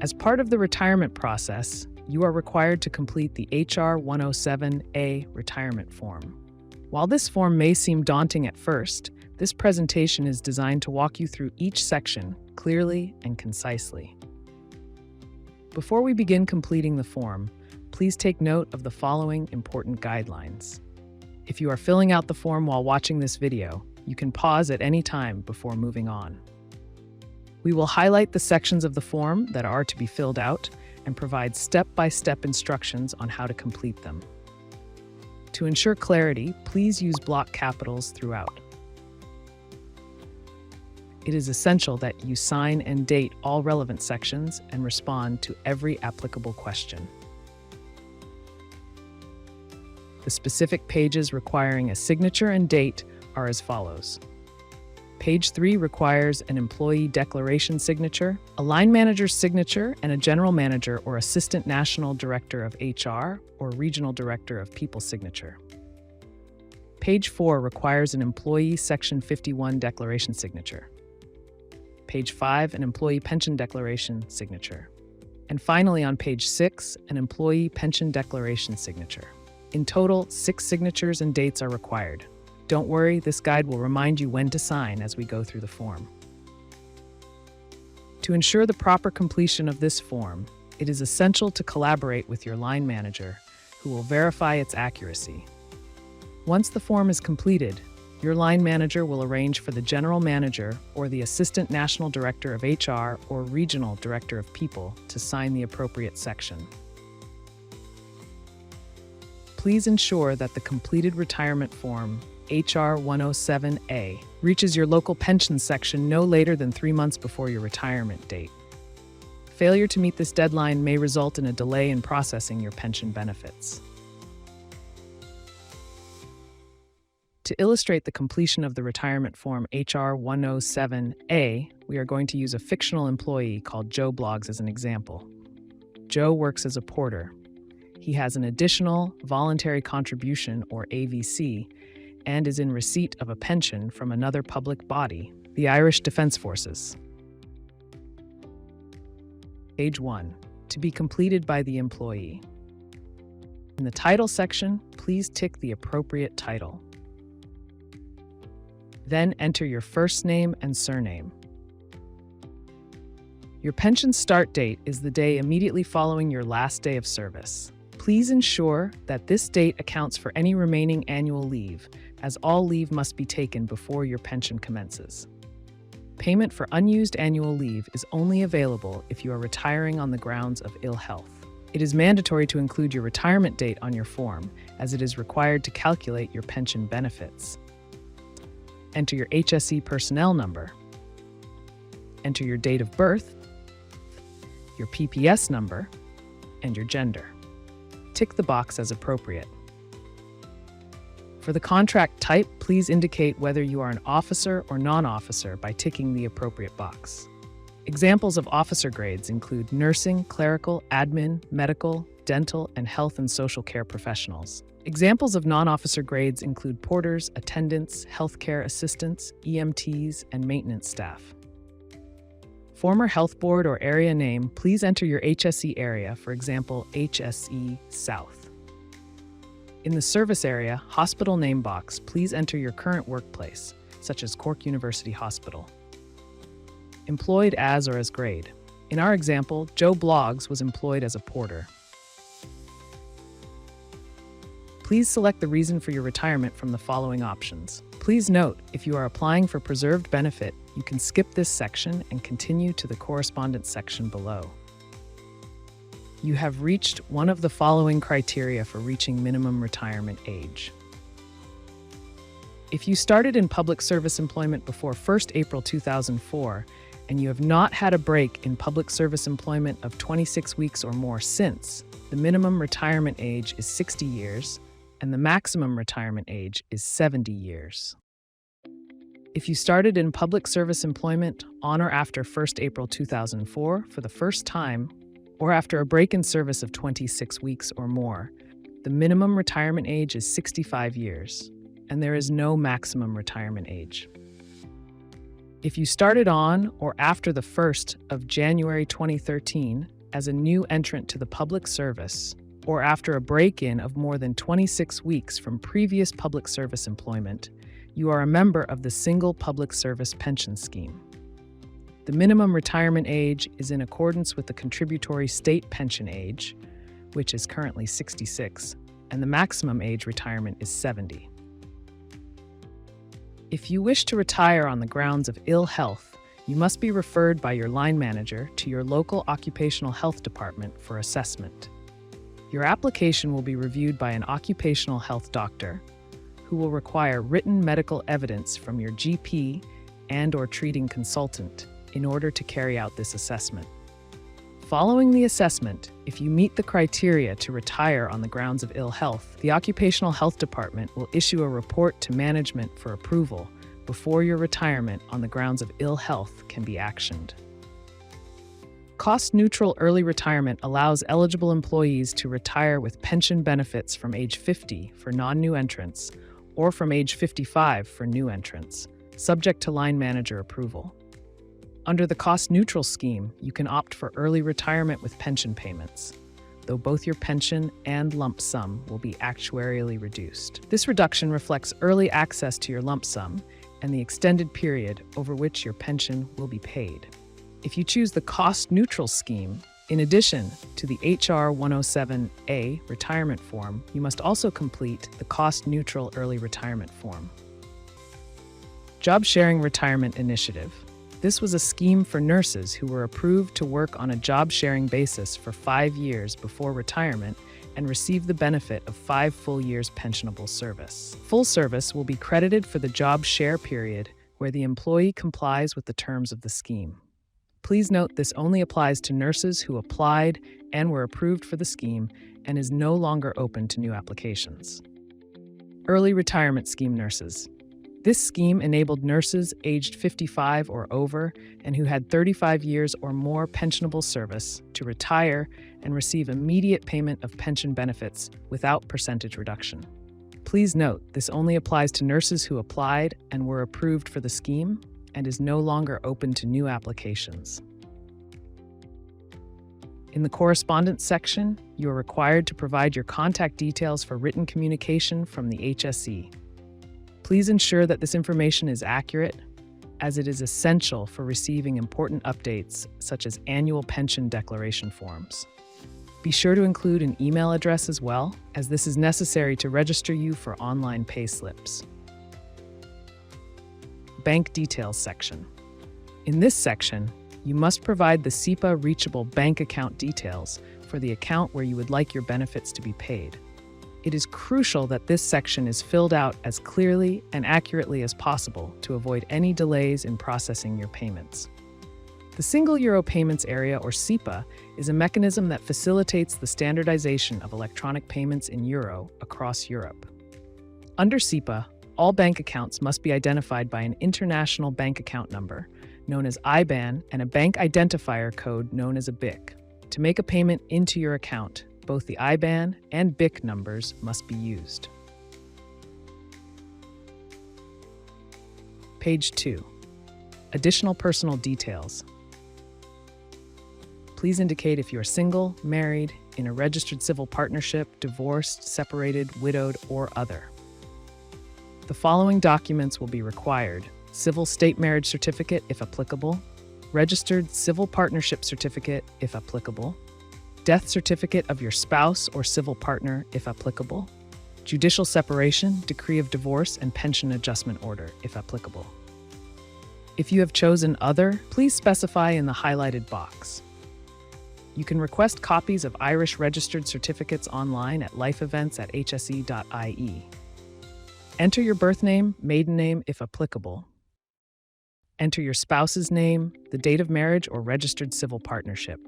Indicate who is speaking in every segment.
Speaker 1: As part of the retirement process, you are required to complete the HR107a retirement form. While this form may seem daunting at first, this presentation is designed to walk you through each section clearly and concisely. Before we begin completing the form, please take note of the following important guidelines. If you are filling out the form while watching this video, you can pause at any time before moving on. We will highlight the sections of the form that are to be filled out and provide step-by-step instructions on how to complete them. To ensure clarity, please use block capitals throughout. It is essential that you sign and date all relevant sections and respond to every applicable question. The specific pages requiring a signature and date are as follows. Page 3 requires an employee declaration signature, a line manager's signature, and a general manager or assistant national director of HR or regional director of people signature. Page 4 requires an employee Section 51 declaration signature. Page 5, an employee pension declaration signature. And finally, on page 6, an employee pension declaration signature. In total, 6 signatures and dates are required. Don't worry, this guide will remind you when to sign as we go through the form. To ensure the proper completion of this form, it is essential to collaborate with your line manager, who will verify its accuracy. Once the form is completed, your line manager will arrange for the general manager or the assistant national director of HR or regional director of people to sign the appropriate section. Please ensure that the completed retirement form, HR107a, reaches your local pension section no later than 3 months before your retirement date. Failure to meet this deadline may result in a delay in processing your pension benefits. To illustrate the completion of the retirement form HR107a, we are going to use a fictional employee called Joe Bloggs as an example. Joe works as a porter. He has an additional voluntary contribution, or AVC, and is in receipt of a pension from another public body, the Irish Defence Forces. Page 1. To be completed by the employee. In the title section, please tick the appropriate title. Then enter your first name and surname. Your pension start date is the day immediately following your last day of service. Please ensure that this date accounts for any remaining annual leave, as all leave must be taken before your pension commences. Payment for unused annual leave is only available if you are retiring on the grounds of ill health. It is mandatory to include your retirement date on your form, as it is required to calculate your pension benefits. Enter your HSE personnel number. Enter your date of birth, your PPS number, and your gender. Tick the box as appropriate. For the contract type, please indicate whether you are an officer or non-officer by ticking the appropriate box. Examples of officer grades include nursing, clerical, admin, medical, dental, and health and social care professionals. Examples of non-officer grades include porters, attendants, healthcare assistants, EMTs, and maintenance staff. Former health board or area name, please enter your HSE area, for example, HSE South. In the service area, hospital name box, please enter your current workplace, such as Cork University Hospital. Employed as or as grade. In our example, Joe Bloggs was employed as a porter. Please select the reason for your retirement from the following options. Please note, if you are applying for preserved benefit, you can skip this section and continue to the correspondence section below. You have reached one of the following criteria for reaching minimum retirement age. If you started in public service employment before 1st April 2004, and you have not had a break in public service employment of 26 weeks or more since, the minimum retirement age is 60 years, and the maximum retirement age is 70 years. If you started in public service employment on or after 1st April 2004 for the first time, or after a break in service of 26 weeks or more, the minimum retirement age is 65 years, and there is no maximum retirement age. If you started on or after the 1st of January 2013, as a new entrant to the public service, or after a break-in of more than 26 weeks from previous public service employment, you are a member of the Single Public Service Pension Scheme. The minimum retirement age is in accordance with the contributory state pension age, which is currently 66, and the maximum age retirement is 70. If you wish to retire on the grounds of ill health, you must be referred by your line manager to your local occupational health department for assessment. Your application will be reviewed by an occupational health doctor, who will require written medical evidence from your GP and/or treating consultant in order to carry out this assessment. Following the assessment, if you meet the criteria to retire on the grounds of ill health, the Occupational Health Department will issue a report to management for approval before your retirement on the grounds of ill health can be actioned. Cost-neutral early retirement allows eligible employees to retire with pension benefits from age 50 for non-new entrants or from age 55 for new entrants, subject to line manager approval. Under the cost-neutral scheme, you can opt for early retirement with pension payments, though both your pension and lump sum will be actuarially reduced. This reduction reflects early access to your lump sum and the extended period over which your pension will be paid. If you choose the cost-neutral scheme, in addition to the HR107a retirement form, you must also complete the cost-neutral early retirement form. Job Sharing Retirement Initiative. This was a scheme for nurses who were approved to work on a job-sharing basis for 5 years before retirement and receive the benefit of 5 full years pensionable service. Full service will be credited for the job share period where the employee complies with the terms of the scheme. Please note this only applies to nurses who applied and were approved for the scheme and is no longer open to new applications. Early Retirement Scheme nurses. This scheme enabled nurses aged 55 or over and who had 35 years or more pensionable service to retire and receive immediate payment of pension benefits without percentage reduction. Please note, this only applies to nurses who applied and were approved for the scheme and is no longer open to new applications. In the correspondence section, you are required to provide your contact details for written communication from the HSE. Please ensure that this information is accurate, as it is essential for receiving important updates such as annual pension declaration forms. Be sure to include an email address as well, as this is necessary to register you for online pay slips. Bank Details section. In this section, you must provide the SEPA reachable bank account details for the account where you would like your benefits to be paid. It is crucial that this section is filled out as clearly and accurately as possible to avoid any delays in processing your payments. The Single Euro Payments Area, or SEPA, is a mechanism that facilitates the standardization of electronic payments in euro across Europe. Under SEPA, all bank accounts must be identified by an international bank account number, known as IBAN, and a bank identifier code known as a BIC. To make a payment into your account, both the IBAN and BIC numbers must be used. Page 2. Additional personal details. Please indicate if you are single, married, in a registered civil partnership, divorced, separated, widowed, or other. The following documents will be required: civil state marriage certificate, if applicable, registered civil partnership certificate, if applicable, death certificate of your spouse or civil partner, if applicable, judicial separation, decree of divorce, and pension adjustment order, if applicable. If you have chosen Other, please specify in the highlighted box. You can request copies of Irish registered certificates online at lifeevents@hse.ie. Enter your birth name, maiden name, if applicable. Enter your spouse's name, the date of marriage or registered civil partnership.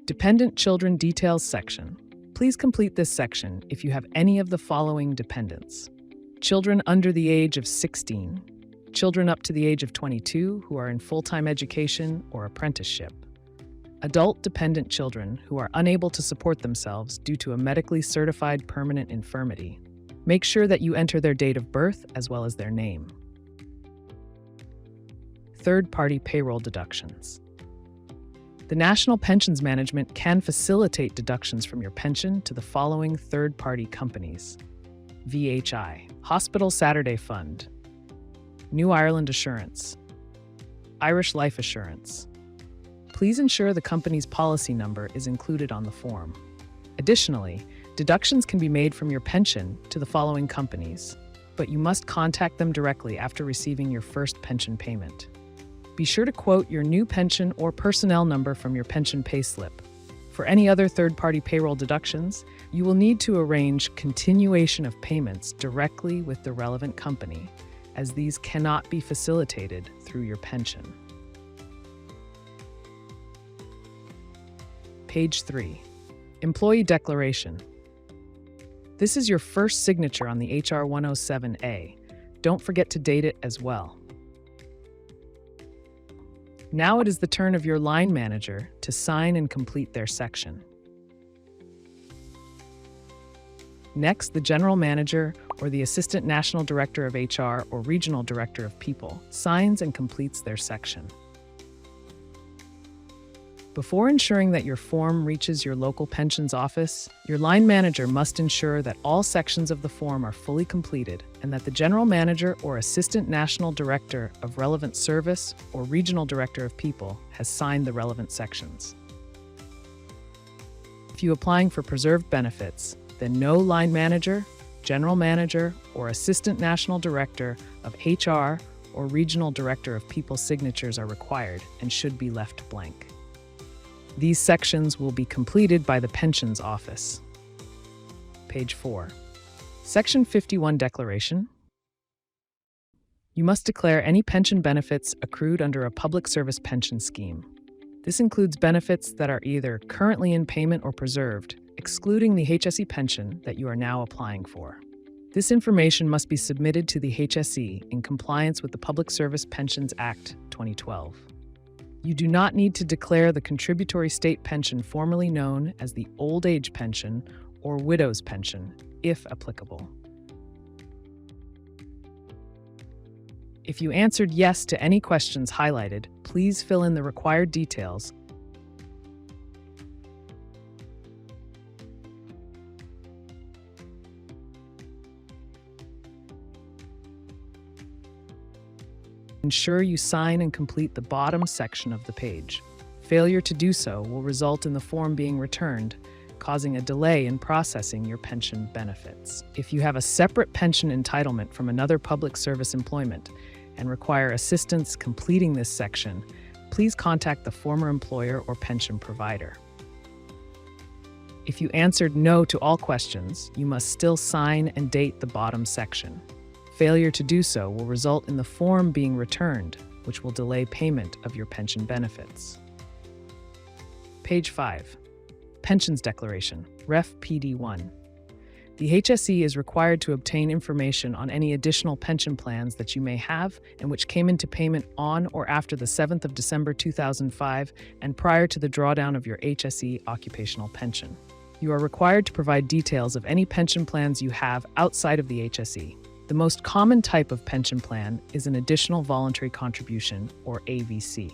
Speaker 1: Dependent Children Details section. Please complete this section if you have any of the following dependents: children under the age of 16, children up to the age of 22 who are in full-time education or apprenticeship, adult dependent children who are unable to support themselves due to a medically certified permanent infirmity. Make sure that you enter their date of birth as well as their name. Third-party payroll deductions. The National Pensions Management can facilitate deductions from your pension to the following third-party companies: VHI, Hospital Saturday Fund, New Ireland Assurance, Irish Life Assurance. Please ensure the company's policy number is included on the form. Additionally, deductions can be made from your pension to the following companies, but you must contact them directly after receiving your first pension payment. Be sure to quote your new pension or personnel number from your pension payslip. For any other third-party payroll deductions, you will need to arrange continuation of payments directly with the relevant company, as these cannot be facilitated through your pension. Page 3. Employee Declaration. This is your first signature on the HR107a. Don't forget to date it as well. Now it is the turn of your line manager to sign and complete their section. Next, the General Manager or the Assistant National Director of HR or Regional Director of People signs and completes their section. Before ensuring that your form reaches your local pensions office, your line manager must ensure that all sections of the form are fully completed and that the General Manager or Assistant National Director of Relevant Service or Regional Director of People has signed the relevant sections. If you're applying for preserved benefits, then no line manager, General Manager, or Assistant National Director of HR or Regional Director of People signatures are required and should be left blank. These sections will be completed by the Pensions Office. Page 4. Section 51 Declaration. You must declare any pension benefits accrued under a public service pension scheme. This includes benefits that are either currently in payment or preserved, excluding the HSE pension that you are now applying for. This information must be submitted to the HSE in compliance with the Public Service Pensions Act 2012. You do not need to declare the contributory state pension formerly known as the old age pension or widow's pension, if applicable. If you answered yes to any questions highlighted, please fill in the required details. Ensure you sign and complete the bottom section of the page. Failure to do so will result in the form being returned, causing a delay in processing your pension benefits. If you have a separate pension entitlement from another public service employment and require assistance completing this section, please contact the former employer or pension provider. If you answered no to all questions, you must still sign and date the bottom section. Failure to do so will result in the form being returned, which will delay payment of your pension benefits. Page 5. Pensions Declaration, Ref PD1. The HSE is required to obtain information on any additional pension plans that you may have and which came into payment on or after the 7th of December 2005 and prior to the drawdown of your HSE occupational pension. You are required to provide details of any pension plans you have outside of the HSE. The most common type of pension plan is an additional voluntary contribution, or AVC.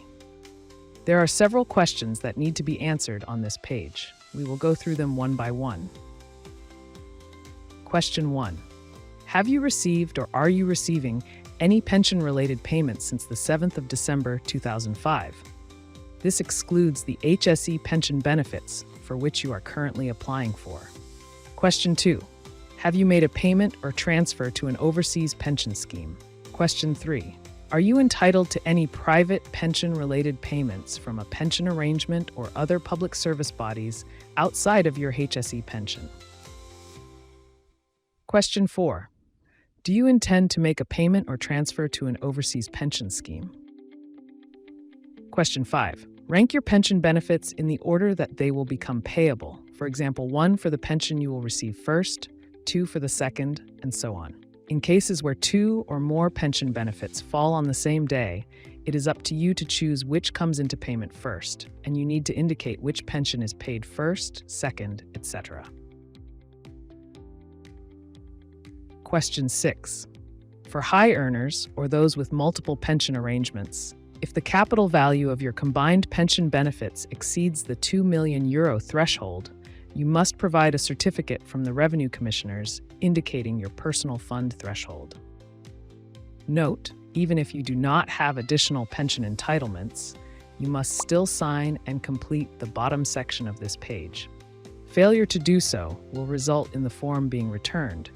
Speaker 1: There are several questions that need to be answered on this page. We will go through them one by one. Question 1. Have you received or are you receiving any pension-related payments since the 7th of December 2005? This excludes the HSE pension benefits for which you are currently applying for. Question 2. Have you made a payment or transfer to an overseas pension scheme? Question 3. Are you entitled to any private pension-related payments from a pension arrangement or other public service bodies outside of your HSE pension? Question 4. Do you intend to make a payment or transfer to an overseas pension scheme? Question 5. Rank your pension benefits in the order that they will become payable. For example, 1 for the pension you will receive first, 2 for the second, and so on. In cases where 2 or more pension benefits fall on the same day, it is up to you to choose which comes into payment first, and you need to indicate which pension is paid first, second, etc. Question 6. For high earners or those with multiple pension arrangements, If the capital value of your combined pension benefits exceeds the €2 million threshold, you must provide a certificate from the Revenue Commissioners indicating your personal fund threshold. Note, even if you do not have additional pension entitlements, you must still sign and complete the bottom section of this page. Failure to do so will result in the form being returned,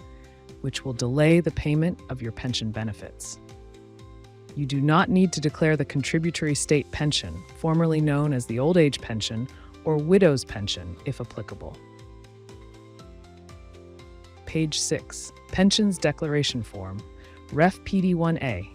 Speaker 1: which will delay the payment of your pension benefits. You do not need to declare the contributory state pension, formerly known as the old age pension or widow's pension, if applicable. Page 6, Pensions Declaration Form, Ref PD1A.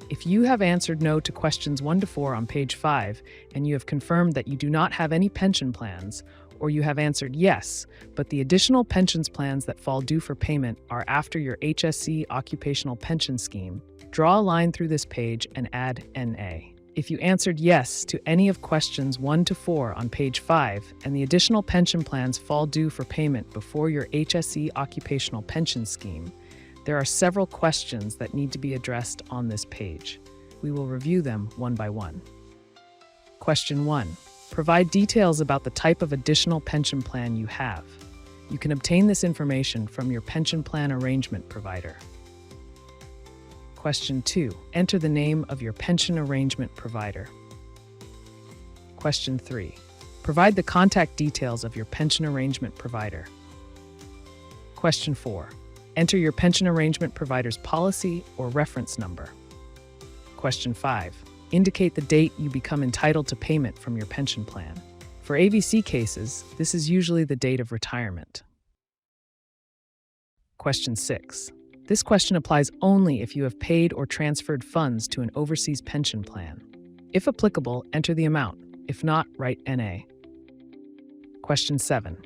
Speaker 1: If you have answered no to questions 1 to 4 on page 5 and you have confirmed that you do not have any pension plans, or you have answered yes, but the additional pensions plans that fall due for payment are after your HSE occupational pension scheme, draw a line through this page and add NA. If you answered yes to any of questions 1 to 4 on page 5 and the additional pension plans fall due for payment before your HSE occupational pension scheme, there are several questions that need to be addressed on this page. We will review them one by one. Question 1. Provide details about the type of additional pension plan you have. You can obtain this information from your pension plan arrangement provider. Question 2. Enter the name of your pension arrangement provider. Question 3. Provide the contact details of your pension arrangement provider. Question 4. Enter your pension arrangement provider's policy or reference number. Question 5. Indicate the date you become entitled to payment from your pension plan. For AVC cases, this is usually the date of retirement. Question 6. This question applies only if you have paid or transferred funds to an overseas pension plan. If applicable, enter the amount. If not, write NA. Question 7.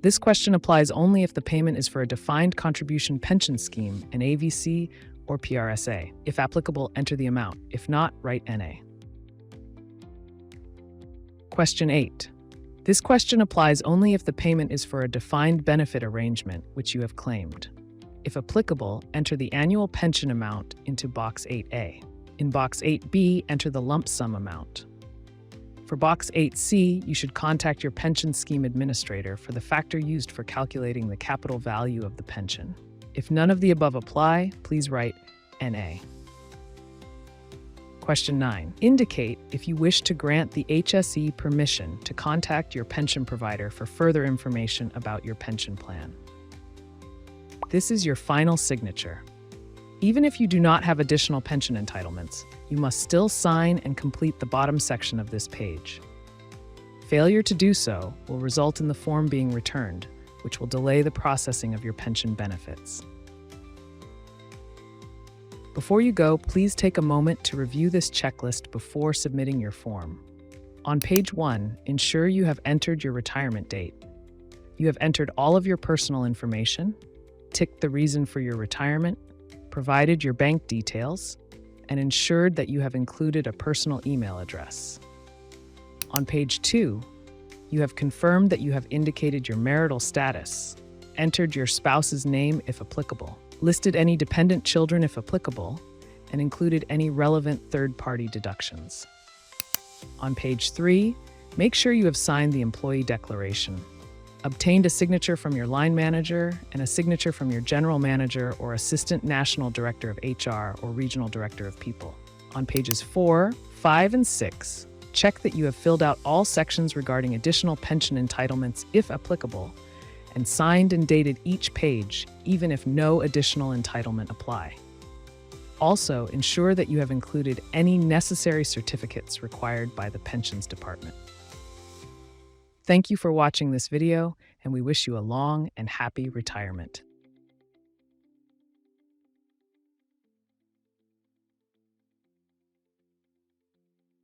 Speaker 1: This question applies only if the payment is for a defined contribution pension scheme, an AVC or PRSA. If applicable, enter the amount. If not, write NA. Question 8. This question applies only if the payment is for a defined benefit arrangement which you have claimed. If applicable, enter the annual pension amount into Box 8A. In Box 8B, enter the lump sum amount. For Box 8C, you should contact your pension scheme administrator for the factor used for calculating the capital value of the pension. If none of the above apply, please write NA. Question 9. Indicate if you wish to grant the HSE permission to contact your pension provider for further information about your pension plan. This is your final signature. Even if you do not have additional pension entitlements, you must still sign and complete the bottom section of this page. Failure to do so will result in the form being returned, which will delay the processing of your pension benefits. Before you go, please take a moment to review this checklist before submitting your form. On page 1, ensure you have entered your retirement date. You have entered all of your personal information, ticked the reason for your retirement, provided your bank details, and ensured that you have included a personal email address. On page 2, you have confirmed that you have indicated your marital status, entered your spouse's name if applicable, listed any dependent children if applicable, and included any relevant third-party deductions. On page 3, make sure you have signed the employee declaration, obtained a signature from your line manager and a signature from your general manager or assistant national director of HR or regional director of people. On pages 4, 5, and 6, check that you have filled out all sections regarding additional pension entitlements if applicable, and signed and dated each page, even if no additional entitlement apply. Also, ensure that you have included any necessary certificates required by the Pensions Department. Thank you for watching this video, and we wish you a long and happy retirement.